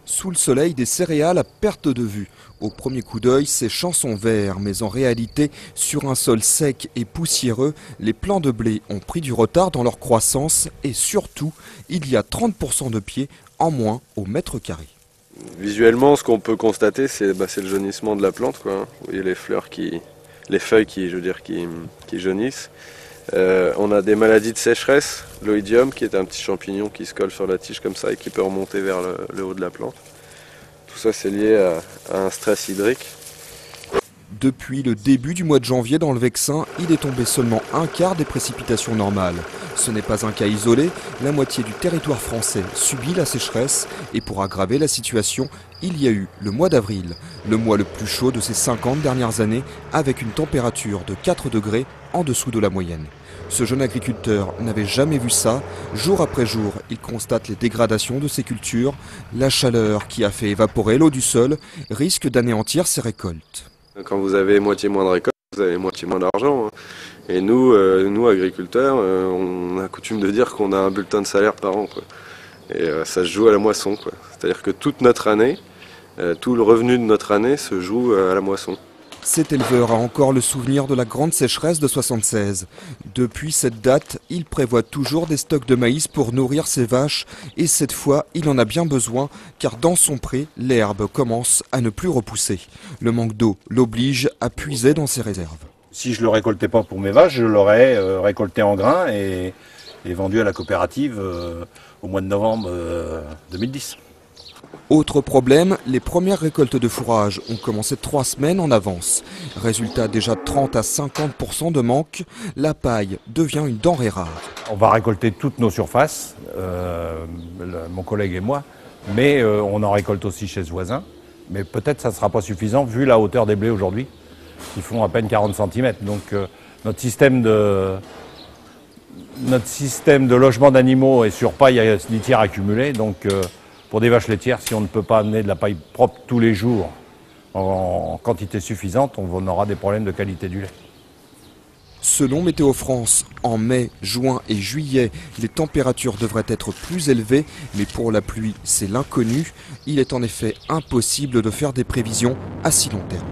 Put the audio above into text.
Sous le soleil, des céréales à perte de vue. Au premier coup d'œil, ces champs sont verts, mais en réalité, sur un sol sec et poussiéreux, les plants de blé ont pris du retard dans leur croissance et surtout, il y a 30% de pieds en moins au mètre carré. Visuellement, ce qu'on peut constater, c'est le jaunissement de la plante, quoi. Vous voyez les feuilles qui jaunissent. On a des maladies de sécheresse, l'oïdium qui est un petit champignon qui se colle sur la tige comme ça et qui peut remonter vers le haut de la plante. Tout ça c'est lié à un stress hydrique. Depuis le début du mois de janvier dans le Vexin, il est tombé seulement un quart des précipitations normales. Ce n'est pas un cas isolé, la moitié du territoire français subit la sécheresse et pour aggraver la situation, il y a eu le mois d'avril, le mois le plus chaud de ces 50 dernières années avec une température de 4 degrés en dessous de la moyenne. Ce jeune agriculteur n'avait jamais vu ça. Jour après jour, il constate les dégradations de ses cultures. La chaleur qui a fait évaporer l'eau du sol risque d'anéantir ses récoltes. Quand vous avez moitié moins de récoltes, vous avez moitié moins d'argent. Et nous agriculteurs, on a coutume de dire qu'on a un bulletin de salaire par an, quoi. Et ça se joue à la moisson, quoi. C'est-à-dire que toute notre année, tout le revenu de notre année se joue à la moisson. Cet éleveur a encore le souvenir de la grande sécheresse de 76. Depuis cette date, il prévoit toujours des stocks de maïs pour nourrir ses vaches et cette fois, il en a bien besoin car dans son pré, l'herbe commence à ne plus repousser. Le manque d'eau l'oblige à puiser dans ses réserves. Si je ne le récoltais pas pour mes vaches, je l'aurais récolté en grains et vendu à la coopérative au mois de novembre 2010. Autre problème, les premières récoltes de fourrage ont commencé 3 semaines en avance. Résultat, déjà 30 à 50% de manque, la paille devient une denrée rare. On va récolter toutes nos surfaces, mon collègue et moi, mais on en récolte aussi chez ce voisin. Mais peut-être ça ne sera pas suffisant vu la hauteur des blés aujourd'hui, qui font à peine 40 cm. Donc notre système de logement d'animaux est sur paille litière accumulée. Donc pour des vaches laitières, si on ne peut pas amener de la paille propre tous les jours en quantité suffisante, on aura des problèmes de qualité du lait. Selon Météo France, en mai, juin et juillet, les températures devraient être plus élevées, mais pour la pluie, c'est l'inconnu. Il est en effet impossible de faire des prévisions à si long terme.